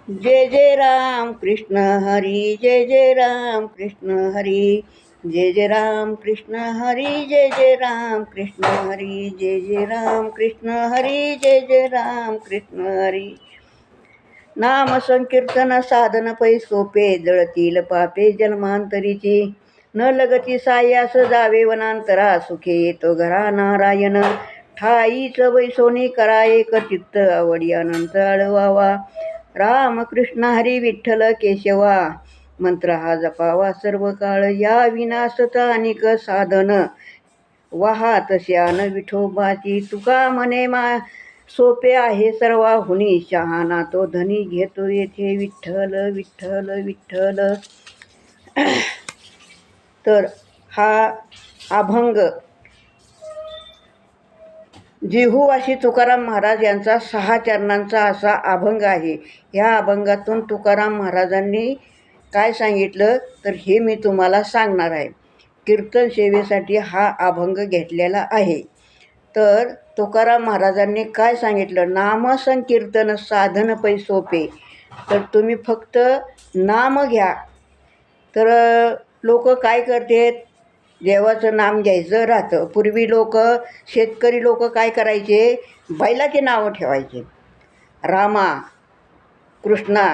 जय जय राम कृष्ण हरी, जय जय राम कृष्ण हरी, जय जय राम कृष्ण हरी, जय जय राम कृष्ण हरी, जय जय राम कृष्ण हरी, जय जय राम कृष्ण हरी. नाम संकीर्तन साधन पै सोपे, जळतील पापे जन्मांतरीची. न लगती सायास जावे वनांतरा, सुखे येतो घरा नारायण. ठाईच वैसोनी करा एक चित्त, आवडी अनंत आळवावा. राम कृष्ण हरी विठ्ठल केशवा, मंत्र हा जपावा सर्व काळ. या विनाशता अनिक साधन, वाहात श्यान विठोबाची. तुका म्हणे सोपे आहे सर्वाहुनी, शहाणा तो धनी घेतो येथे विठ्ठल विठ्ठल विठ्ठल. तर हा अभंग जिहूवासी तुकाराम महाराज यांचा 6 चरणांचा असा अभंग आहे. ह्या अभंगातून तुकाराम महाराजांनी काय सांगितलं तर हे मी तुम्हाला सांगणार आहे. कीर्तन सेवेसाठी हा अभंग घेतलेला आहे. तर तुकाराम महाराजांनी काय सांगितलं, नामसंकीर्तन साधन पै सोपे. तर तुम्ही फक्त नाम घ्या. तर लोक काय करतात, देवाचं नाम घ्यायचं राहतं. पूर्वी शेतकरी लोक काय करायचे, बैलाचे नावं ठेवायचे, रामा कृष्णा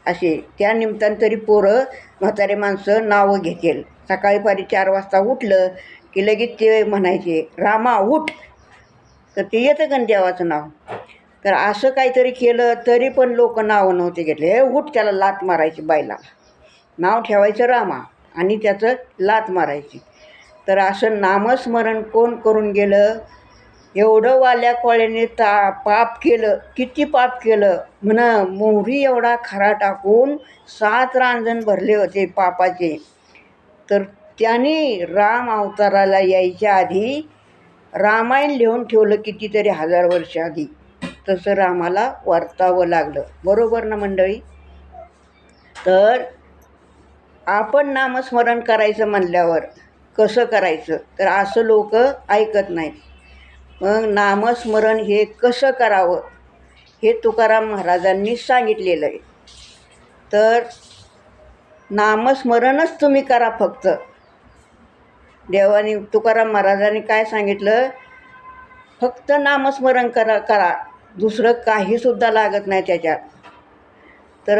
असे. त्या निमित्तानं तरी पोरं म्हातारे माणसं नावं घेतील. सकाळी पारी 4 वाजता उठलं की लगेच ते म्हणायचे रामा उठ, तर ते येतं का देवाचं नाव. तर असं काहीतरी केलं तरी पण लोक नावं नव्हते घेतले. हे उठ, त्याला लात मारायची, बैलाला नाव ठेवायचं रामा आणि त्याचं लात मारायची. तर असं नामस्मरण कोण करून गेलं, एवढं वाल्या कोळ्याने पाप केलं. किती पाप केलं म्हण, मोहरी एवढा खरा टाकून 7 रांजण भरले होते पापाचे. तर त्यांनी राम अवताराला यायच्या आधी रामायण लिहून ठेवलं कितीतरी 1000 वर्ष आधी. तसं रामाला वर्तावं लागलं. बरोबर ना मंडळी. तर आपण नामस्मरण करायचं म्हणल्यावर कसं करायचं, तर असं लोक ऐकत नाहीत. मग नामस्मरण हे कसं करावं हे तुकाराम महाराजांनी सांगितलेलं आहे. तर नामस्मरणच तुम्ही करा फक्त. देवाने तुकाराम महाराजांनी काय सांगितलं, फक्त नामस्मरण करा, दुसरं काहीसुद्धा लागत नाही त्याच्यात. तर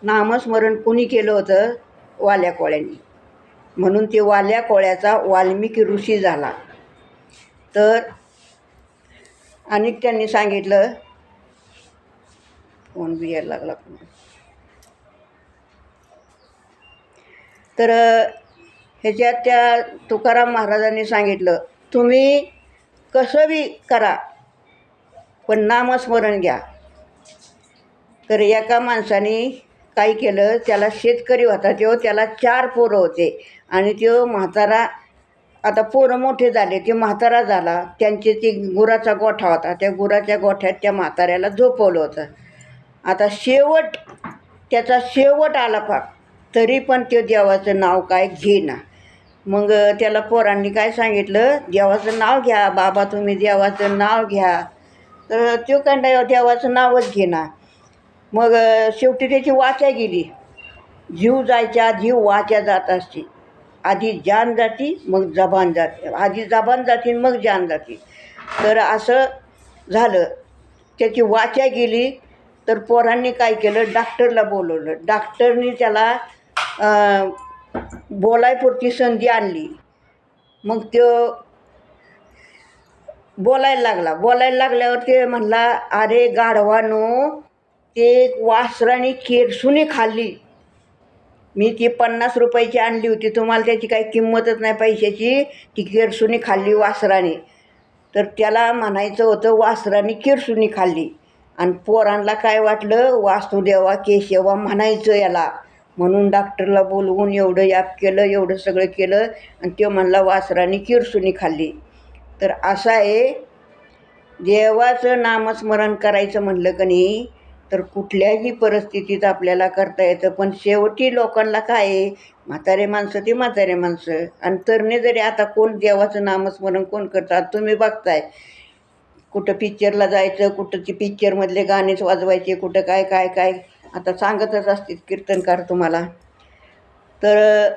नामस्मरण कुणी केलं होतं, वाल्या कोळ्यांनी. म्हणून ते वाल्या कोळ्याचा वाल्मिकी ऋषी झाला. तर आणि त्यांनी सांगितलं, फोन बी यायला लागला. तर ह्याच्यात त्या तुकाराम महाराजांनी सांगितलं, तुम्ही कसं बी करा पण नामस्मरण घ्या. तर एका माणसाने काय केलं, त्याला शेतकरी होता त्याला 4 पोरं होते आणि तो म्हातारा, आता पोरं मोठे झाले, ते म्हातारा झाला. त्यांचे ते गुराचा गोठा होता, त्या गुराच्या गोठ्यात त्या म्हाताऱ्याला झोपवलं होतं. आता त्याचा शेवट आला पाक, तरी पण ते देवाचं नाव काय घेना. मग त्याला पोरांनी काय सांगितलं, देवाचं नाव घ्या बाबा, तुम्ही देवाचं नाव घ्या. तर तो काय देवाचं नावच घेना. मग शेवटी त्याची वाचा गेली. जीव जायच्या जीव वाचा जात असते. आधी जान जाती मग जबान जाते, आधी जबान जाती मग जान जाती. तर असं झालं, त्याची वाचा गेली. तर पोरांनी काय केलं, डॉक्टरला बोलवलं. डॉक्टरनी त्याला बोलायपुरती संधी आणली. मग तो बोलायला लागल्यावर ते म्हणला, अरे गाढवानो, ते वासराने केरसुनी खाल्ली. मी ती 50 रुपयाची आणली होती, तुम्हाला त्याची काही किंमतच नाही पैशाची. ती केरसुनी खाल्ली वासराने. तर त्याला म्हणायचं होतं वासराने केरसुनी खाल्ली. आणि पोरांना काय वाटलं, वासुदेवा केशवा म्हणायचं याला. म्हणून डॉक्टरला बोलवून एवढं याप केलं, एवढं सगळं केलं आणि तो म्हणला वासराने केरसुनी खाल्ली. तर असं आहे, देवाचं नामस्मरण करायचं म्हणलं की नाही, तर कुठल्याही परिस्थितीत आपल्याला करता येतं. पण शेवटी लोकांना काय आहे, म्हातारे माणसं ते म्हातारे माणसं आणि तरणे जरी आता कोण देवाचं नामस्मरण कोण करतात तुम्ही बघताय. कुठं पिक्चरला जायचं, कुठं ते पिक्चरमधले गाणेच वाजवायचे, कुठं काय काय काय आता सांगतच असतील कीर्तनकार तुम्हाला. तर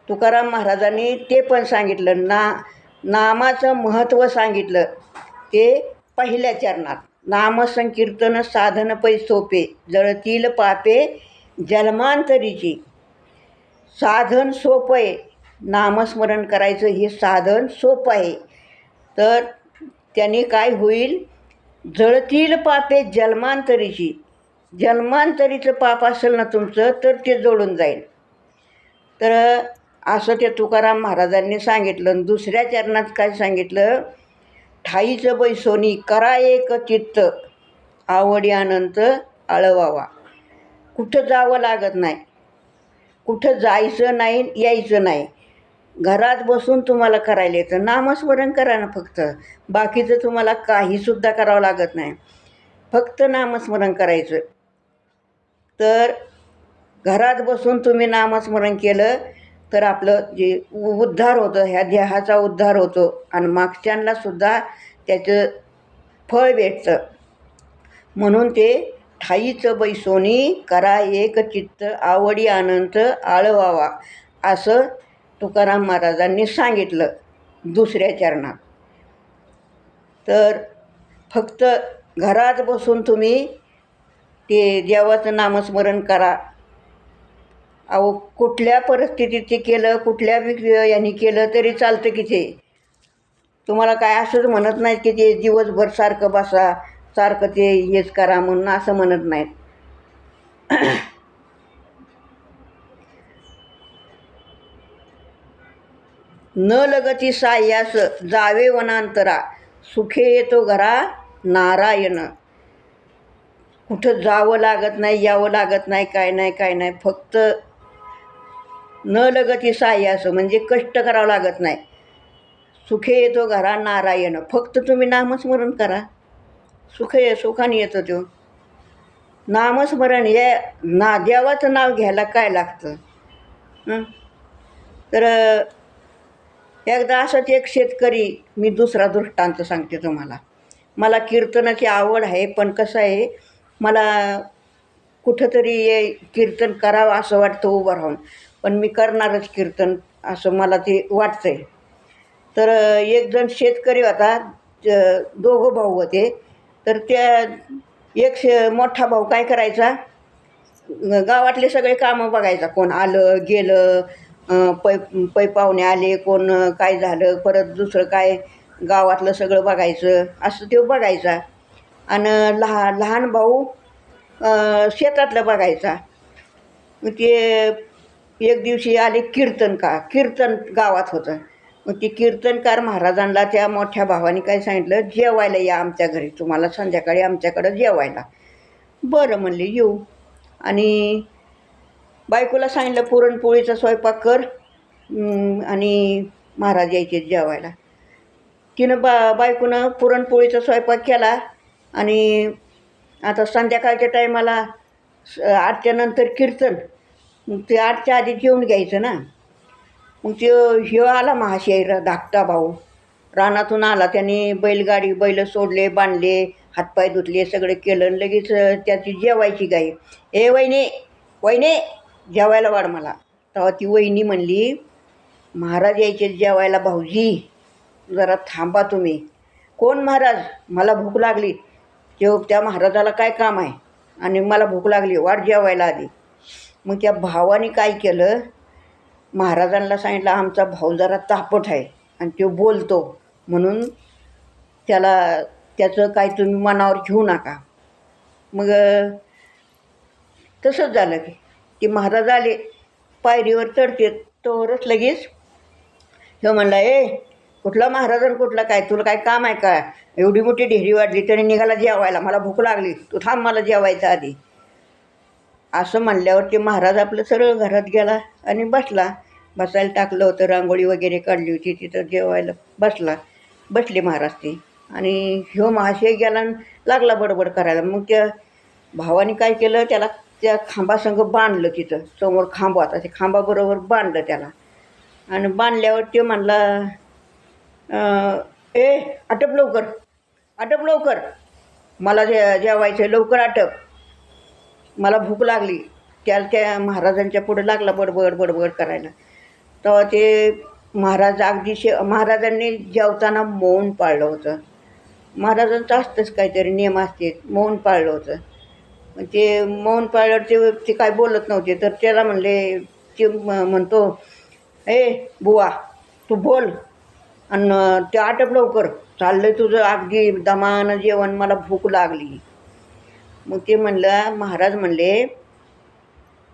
तुकाराम महाराजांनी ते पण सांगितलं, नामाचं महत्त्व सांगितलं. ते पहिल्या चरणात, नामसंकीर्तन साधन पै सोपे, जळतील पापे जन्मांतरीची. साधन सोपं आहे, नामस्मरण करायचं हे साधन सोपं आहे. तर त्याने काय होईल, जळतील पापे जन्मांतरीची. जन्मांतरीचं पाप असेल ना तुमचं तर ते जळून जाईल. तर असं ते तुकाराम महाराजांनी सांगितलं. दुसऱ्या चरणात काय सांगितलं, ठाईचं बैसोनी करा एक चित्त, आवडी अनंत आळवावा. कुठं जावं लागत नाही, कुठं जायचं नाही, यायचं नाही. घरात बसून तुम्हाला करायला येतं. नामस्मरण करा ना फक्त, बाकीचं तुम्हाला काहीसुद्धा करावं लागत नाही, फक्त नामस्मरण करायचं. तर घरात बसून तुम्ही नामस्मरण केलं तर आपलं जे उद्धार होतं, ह्या देहाचा उद्धार होतो आणि मागच्यांनासुद्धा त्याचं फळ भेटतं. म्हणून ते ठाईचं बैसोनी करा एक चित्त, आवडी अनंत आळवावा, असं तुकाराम महाराजांनी सांगितलं दुसऱ्या चरणात. तर फक्त घरात बसून तुम्ही ते देवाचं नामस्मरण करा. अहो कुठल्या परिस्थितीत ते केलं, कुठल्या यांनी केलं तरी चालतं की ते. तुम्हाला काय असंच म्हणत नाहीत की ते दिवसभर सारखं बसा, सारखं ते हेच करा म्हणून असं म्हणत नाहीत. न लगती साह्यास जावे वनांतरा, सुखे येतो घरा नारायण. कुठं जावं लागत नाही, यावं लागत नाही, काय नाही काय नाही. फक्त न लगती साह्यास म्हणजे कष्ट करावं लागत नाही. सुखे येतो घरा नारायण. फक्त तुम्ही नामस्मरण करा, सुखाने येतो तो. नामस्मरण हे देवाचं नाव घ्यायला काय लागतं. तर एकदा असंच एक शेतकरी, मी दुसरा दृष्टांत सांगते तुम्हाला. मला कीर्तनाची आवड आहे, पण कसं आहे, मला कुठंतरी कीर्तन करावं असं वाटतं उभं राहून. पण मी करणारच कीर्तन असं मला ते वाटतं आहे. तर एक जण शेतकरी होता, दोघं भाऊ होते. तर त्या एक मोठा भाऊ काय करायचा, गावातले सगळे कामं बघायचा. कोण आलं गेलं, पै पाहुणे आले, कोण काय झालं, परत दुसरं काय गावातलं सगळं बघायचं, असं तो बघायचा. आणि लहान भाऊ शेतातलं बघायचा. मग ते एक दिवशी आले कीर्तन गावात होतं. मग ते कीर्तनकार महाराजांना त्या मोठ्या भावाने काय सांगितलं, जेवायला या आमच्या घरी, तुम्हाला संध्याकाळी आमच्याकडं जेवायला. बरं म्हणले, येऊ. आणि बायकोला सांगितलं पुरणपोळीचा स्वयंपाक कर आणि महाराज यायचे जेवायला. तिनं बायकोनं पुरणपोळीचा स्वयंपाक केला. आणि आता संध्याकाळच्या टायमाला 8च्या नंतर कीर्तन, मग ते 8च्या आधी जेवून घ्यायचं ना. मग ह्यो आला महाशय धाकटा भाऊ, रानातून आला. त्याने बैल सोडले, बांधले, हातपाय धुतले, सगळं केलं. लगेच त्याची जेवायची गाई. ए वहिने जेवायला वाढ मला. तेव्हा ती वहिनी म्हणली, महाराज यायचे जेवायला भाऊजी, जरा थांबा तुम्ही. कोण महाराज? मला भूक लागली. त्या महाराजाला काय काम आहे आणि मला भूक लागली, वाढ जेवायला आधी. मग त्या भावाने काय केलं, महाराजांना सांगितलं आमचा भाऊ जरा तापट आहे आणि तो बोलतो, म्हणून त्याचं काय तुम्ही मनावर घेऊ नका. मग तसंच झालं की ते महाराज आले, पायरीवर चढते तोवरच लगेच ह्यो म्हणला, कुठला महाराज कुठला काय, तुला काय काम आहे का? एवढी मोठी ढेरी वाढली तरी निघाला जेवायला, मला भूक लागली, तू थांब मला जेवायचं आधी. असं म्हणल्यावर ते महाराज आपलं सरळ घरात गेला आणि बसायला टाकलं होतं, रांगोळी वगैरे काढली होती, तिथं जेवायला बसले महाराज ते. आणि ह्यो महाशय गेला लागला बडबड करायला. मग त्या भावाने काय केलं, त्याला त्या खांबासंग बांधलं. तिथं समोर खांब होता, त्या खांबाबरोबर बांधलं त्याला. आणि बांधल्यावर ते म्हणला, आटप लवकर मला जेवायचं, लवकर आटप. मला भूक लागली. त्या महाराजांच्या पुढे लागला बडबड बडबड करायला. तेव्हा ते महाराज अगदी महाराजांनी जेवताना मौन पाळलं होतं. महाराजांचं असतंच काहीतरी नियम असते, मौन पाळलं होतं. मग ते मौन पाळल्यावर ते काय बोलत नव्हते. तर त्याला म्हणले, ते म्हणतो, ए बुवा तू बोल आणि ते आटप लवकर, चाललंय तुझं अगदी दमानं जेवण, मला भूक लागली. मग ते म्हणलं, महाराज म्हणले,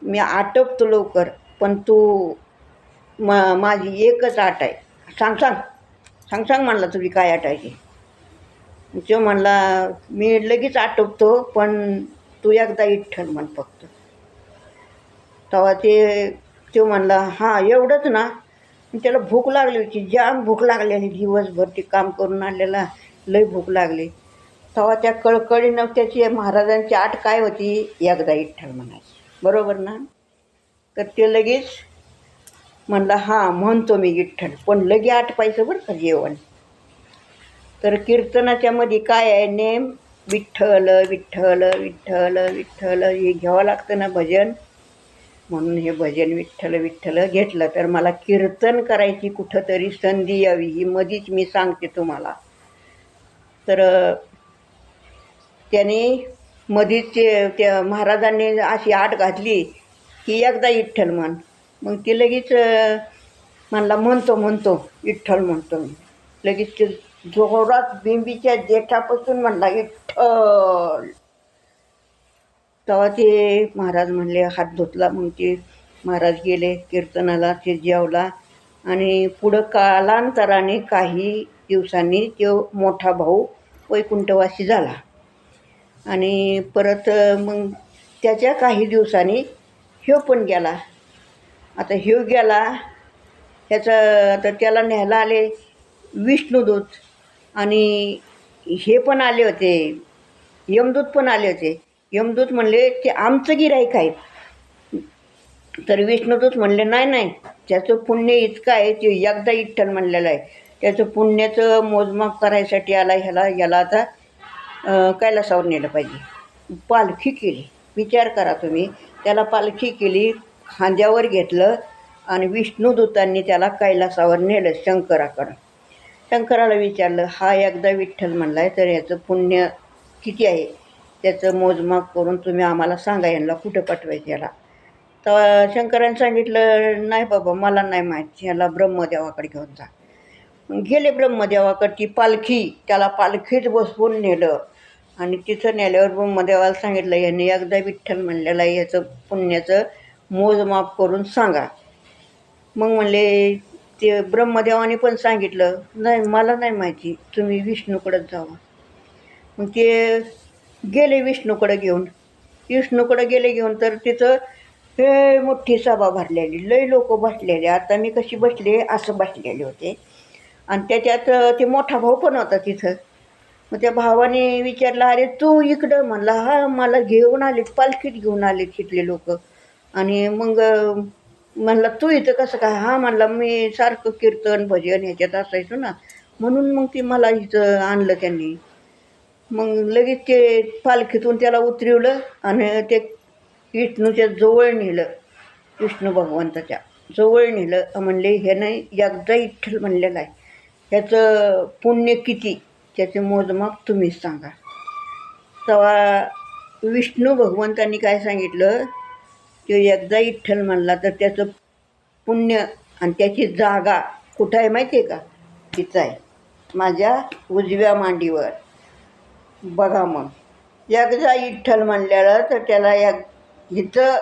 मी आटपतो लवकर, पण तू माझी एकच आट आहे, सांग सांग सांग सांग म्हणला, तुझी काय आट आहे ती. तो म्हणला, मी लगेच आटपतो, पण तू एकदा विठ्ठल म्हण फक्त. तेव्हा तो म्हणला, हां एवढंच ना. त्याला भूक लागली होती, जाम भूक लागलेली, दिवसभर ते काम करून आलेला, लई भूक लागली. तेव्हा त्या कळकळीनं त्याची महाराजांची आट काय होती, एकदा विठ्ठल म्हणायची, बरोबर ना. तर ते लगेच म्हणला, हां म्हणतो मी विठ्ठल, पण लगे आटपायचं बरं का जेवण. तर कीर्तनाच्या मध्ये काय आहे नेम, विठ्ठल विठ्ठल विठ्ठल विठ्ठल हे घ्यावं लागतं ना भजन. म्हणून हे भजन विठ्ठल विठ्ठल घेतलं. तर मला कीर्तन करायची कुठंतरी संधी यावी, ही मधीच मी सांगते तुम्हाला. तर त्याने मधीच त्या महाराजांनी अशी आट घातली की एकदा विठ्ठल म्हण. मग ते लगेच म्हणला, म्हणतो विठ्ठल म्हणतो मी. लगेच ते जोरात बिंबीच्या जेठापासून म्हणला, विठ्ठल. तेव्हा ते महाराज म्हणले, हात धुतला. मग ते महाराज गेले कीर्तनाला, ते जेवला. आणि पुढं कालांतराने काही दिवसांनी तो मोठा भाऊ वैकुंठवासी झाला. आणि परत मग त्याच्या काही दिवसांनी ह्यो पण गेला. आता ह्यो गेला, आता त्याला न्यायला आले विष्णुदूत, आणि हे पण आले होते, यमदूत पण आले होते. यमदूत म्हणले, ते आमचं गिऱ्हाईक आहे. तर विष्णुदूत म्हणले, नाही, त्याचं पुण्य इतकं आहे, ते एकदा विठ्ठल म्हणलेलं आहे, त्याचं पुण्याचं मोजमाप करायसाठी याला आता कैलासावर नेलं पाहिजे. पालखी केली, विचार करा तुम्ही. त्याला पालखी केली, खांद्यावर घेतलं, आणि विष्णुदूतांनी त्याला कैलासावर नेलं शंकराकडं. शंकराला विचारलं, हा एकदा विठ्ठल म्हणला आहे, तर याचं पुण्य किती आहे, त्याचं मोजमाप करून तुम्ही आम्हाला सांगा, यांना कुठं पाठवायचं याला. तर शंकराने सांगितलं, नाही बाबा, मला नाही माहिती, याला ब्रह्मदेवाकडे घेऊन जा. गेले ब्रह्मदेवाकडे. ती पालखी, त्याला पालखीत बसवून नेलं, आणि तिथं नेल्यावर ब्रह्मदेवाला सांगितलं, याने एकदा विठ्ठल म्हणलेलं आहे, याचं पुण्याचं मोजमाप करून सांगा. मग म्हणले, ते ब्रह्मदेवाने पण सांगितलं, नाही मला नाही माहिती, तुम्ही विष्णूकडंच जावा. मग ते गेले विष्णूकडं घेऊन. तर तिथं हे मोठी सभा भरलेली, लई लोक बसलेले. आता मी कशी बसले असं बसलेले होते. आणि त्याच्यात ते मोठा भाऊ पण होता तिथं. मग त्या भावाने विचारलं, अरे तू इकडं. म्हणला, हा मला घेऊन आलेत, पालखीत घेऊन आलेत तिथले लोक. आणि मग म्हणला, तू इथं कसं काय. हा म्हणला, मी सारखं कीर्तन भजन ह्याच्यात असायचो ना, म्हणून मग ती मला इथं आणलं त्यांनी. मग लगेच ते पालखीतून त्याला उतरवलं आणि ते विष्णूच्या जवळ नेलं, विष्णू भगवंताच्या जवळ नेलं. म्हणले, ह्यानं एकदा विठ्ठल म्हणलेलं आहे, ह्याचं पुण्य किती, त्याचे मोजमाप तुम्हीच सांगा. तेव्हा विष्णू भगवंतांनी काय सांगितलं, तो एकदा विठ्ठल म्हणला तर त्याचं पुण्य आणि त्याची जागा कुठं आहे माहिती आहे का, तिथं आहे, माझ्या उजव्या मांडीवर. बघा, मग एकदा विठ्ठल म्हणलेलं तर त्याला इथं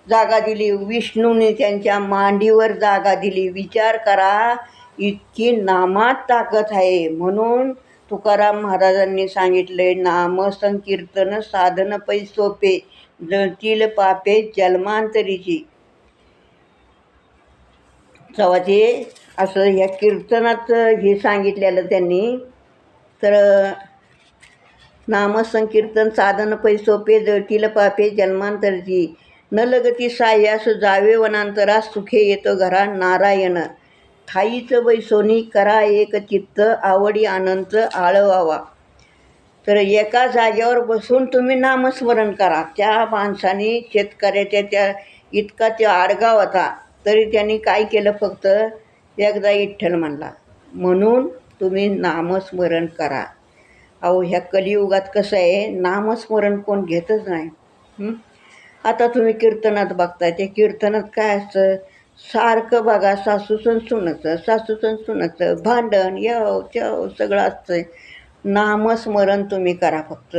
जागा दिली, विष्णूने त्यांच्या मांडीवर जागा दिली. विचार करा, इतकी नामात ताकद आहे. म्हणून तुकाराम महाराजांनी सांगितले, नाम संकीर्तन साधन पै सोपे, जळतील पापे जन्मांतरीची. तेव्हा ते असं ह्या कीर्तनात हे सांगितलेलं त्यांनी. तर नामसंकीर्तन साधन पै सोपे, जळतील पापे जन्मांतरची. न लगती साह्यास जावे वनांतरा, सुखे येतो घरा नारायण. ठाईच बैसोनी करा एक चित्त, आवडी अनंत आळवावा. तर एका जागेवर बसून तुम्ही नामस्मरण करा. त्या माणसाने शेतकऱ्याच्या त्या इतका तो आडगाव होता, तरी त्यांनी काय केलं, फक्त एकदा विठ्ठल म्हणला. म्हणून तुम्ही नामस्मरण करा. अहो ह्या कलियुगात कसं आहे, नामस्मरण कोण घेतच नाही. आता तुम्ही कीर्तनात बघताय, ते कीर्तनात काय असतं, सारखं बघा सासूसन सुनाचं भांडण यव चव सगळं असतं. नामस्मरण तुम्ही करा. फक्त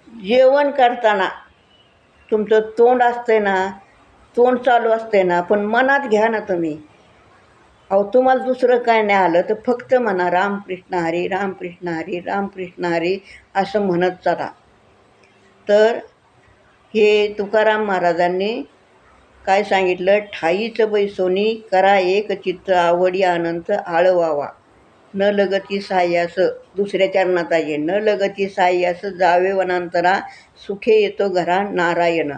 जेवण करताना तुमचं तोंड असतंय ना, तोंड चालू असतंय ना, पण मनात घ्या ना तुम्ही. अहो तुम्हाला दुसरं काय नाही आलं तर फक्त म्हणा रामकृष्ण हरी रामकृष्ण हरी रामकृष्ण हरी असं म्हणत चला. तर हे तुकाराम महाराजांनी काय सांगितलं, ठाईचं बैसोनी करा एक चित्त आवडी अनंत आळवावा, न लगती साह्यास. दुसऱ्या चरणात आहे, न लगती साह्यास जावे वनांतरा, सुखे येतो घरा नारायण.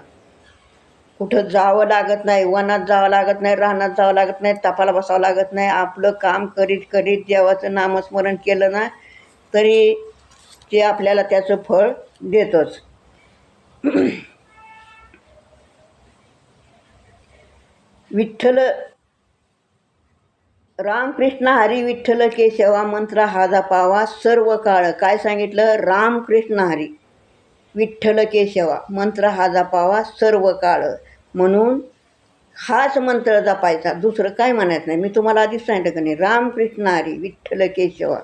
कुठं जावं लागत नाही, वनात जावं लागत नाही, रानात जावं लागत नाही, तापाला बसावं लागत नाही. आपलं काम करीत करीत देवाचं नामस्मरण केलं ना, तरी ते आपल्याला त्याचं फळ देतोच. विठ्ठल रामकृष्ण हरी विठ्ठल केशवा मंत्र हा जपावा सर्व काळ. काय सांगितलं, रामकृष्ण हरी विठ्ठल केशवा मंत्र हा जपावा सर्व काळ. म्हणून हाच मंत्र जपायचा, दुसरं काय म्हणायचं नाही. मी तुम्हाला आधीच सांगितलं का नाही, रामकृष्ण हरी विठ्ठल केशवा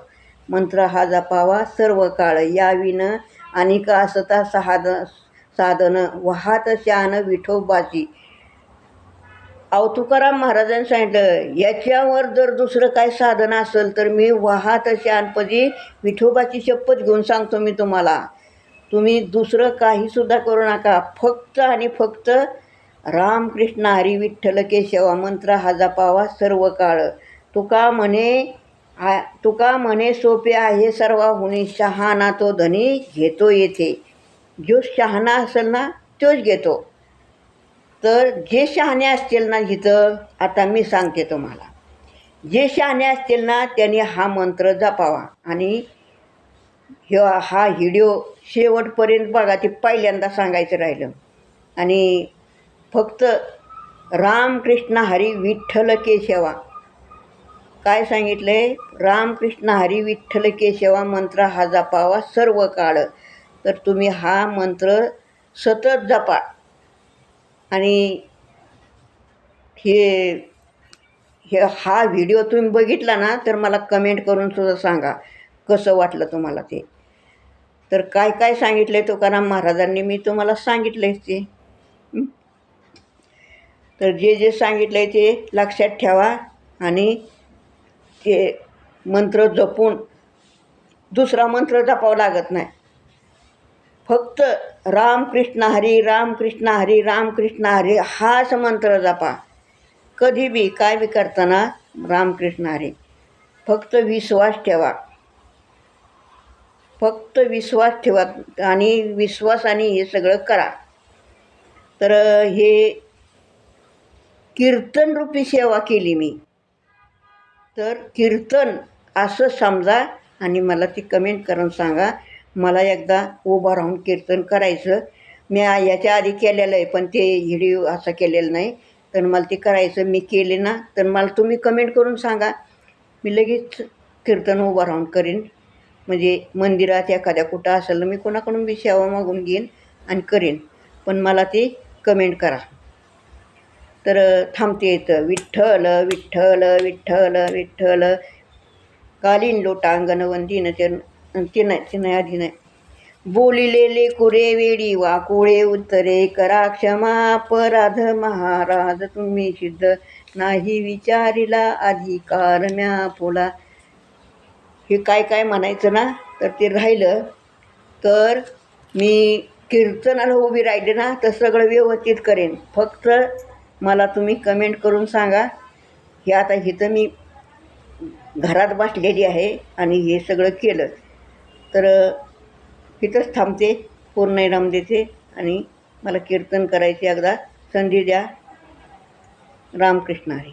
मंत्र हा जपावा सर्व काळ. याविन अनिक असता साधन वाहात शान विठोबाची. अहो तुकाराम महाराजांनी सांगितलं, याच्यावर जर दुसरं काय साधन असेल तर मी वाहात शानपदी विठोबाची शपथ घेऊन सांगतो मी तुम्हाला, तुम्ही दुसरं काहीसुद्धा करू नका. फक्त आणि फक्त रामकृष्ण हरी विठ्ठल केशवा मंत्र हा जपावा सर्व काळ. तुका म्हणे सोपे आहे सर्वाहुनी, शहाणा तो धनी घेतो येथे. जो शहाणा असेल ना तोच घेतो. तर जे शहाणे असतील ना इथं, आता मी सांगते तुम्हाला, जे शहाणे असतील ना त्यांनी हा मंत्र जपावा. आणि हा व्हिडिओ शेवटपर्यंत बघा, ते पहिल्यांदा सांगायचं राहिलं. आणि फक्त रामकृष्ण हरी विठ्ठल केशवा काय सांगितले, रामकृष्ण हरी विठ्ठल केशवा मंत्र हा जपावा सर्व काळ. तर तुम्ही हा मंत्र सतत जपा. आणि हा व्हिडिओ तुम्ही बघितला ना तर मला कमेंट करून सुद्धा सांगा कसं वाटलं तुम्हाला ते. तर काय काय सांगितलं आहे तुकाराम महाराजांनी मी तुम्हाला सांगितलं आहे ते. तर जे जे सांगितलं आहे ते लक्षात ठेवा आणि ते मंत्र जपून दुसरा मंत्र जपावा लागत नाही. फक्त रामकृष्ण हरी रामकृष्ण हरी रामकृष्ण हरी हाच मंत्र जपा. कधी बी काय बी करताना रामकृष्ण हरी. फक्त विश्वास ठेवा, फक्त विश्वास ठेवा आणि विश्वासाने हे सगळं करा. तर हे कीर्तनरूपी सेवा केली मी. तर कीर्तन असं समजा आणि मला ती कमेंट करून सांगा. मला एकदा उभं राहून कीर्तन करायचं. मी याच्या आधी केलेलं आहे पण ते व्हिडिओ असं केलेलं नाही. तर मला ते करायचं, मी केले ना तर मला तुम्ही कमेंट करून सांगा. मी लगेच कीर्तन उभं राहून करीन. म्हणजे मंदिरात एखाद्या कुठं असेल मी कोणाकडून बी सेवा मागून घेईन आणि करीन. पण मला ती कमेंट करा. तर थांबते येतं. विठ्ठल विठ्ठल विठ्ठल विठ्ठल कालीन लोटांगण वंदीन ते नाही आधी नाही. बोलिलेले कुरे वेडी वाकुळे उत्तरे करा क्षमा अपराध महाराज तुम्ही सिद्ध नाही विचारिला अधिकार म्या फुला. हे काय काय म्हणायचं ना तर ते राहिलं तर मी कीर्तनाला उभी राहिली ना तर सगळं व्यवस्थित करेन. फक्त मला तुम्ही कमेंट करून सांगा. हे आता इथं मी घरात बसलेली आहे आणि हे सगळं केलं तर इथंच थांबते, पूर्ण इनाम देते आणि मला कीर्तन करायचे एकदा संधी द्या. रामकृष्ण हरी.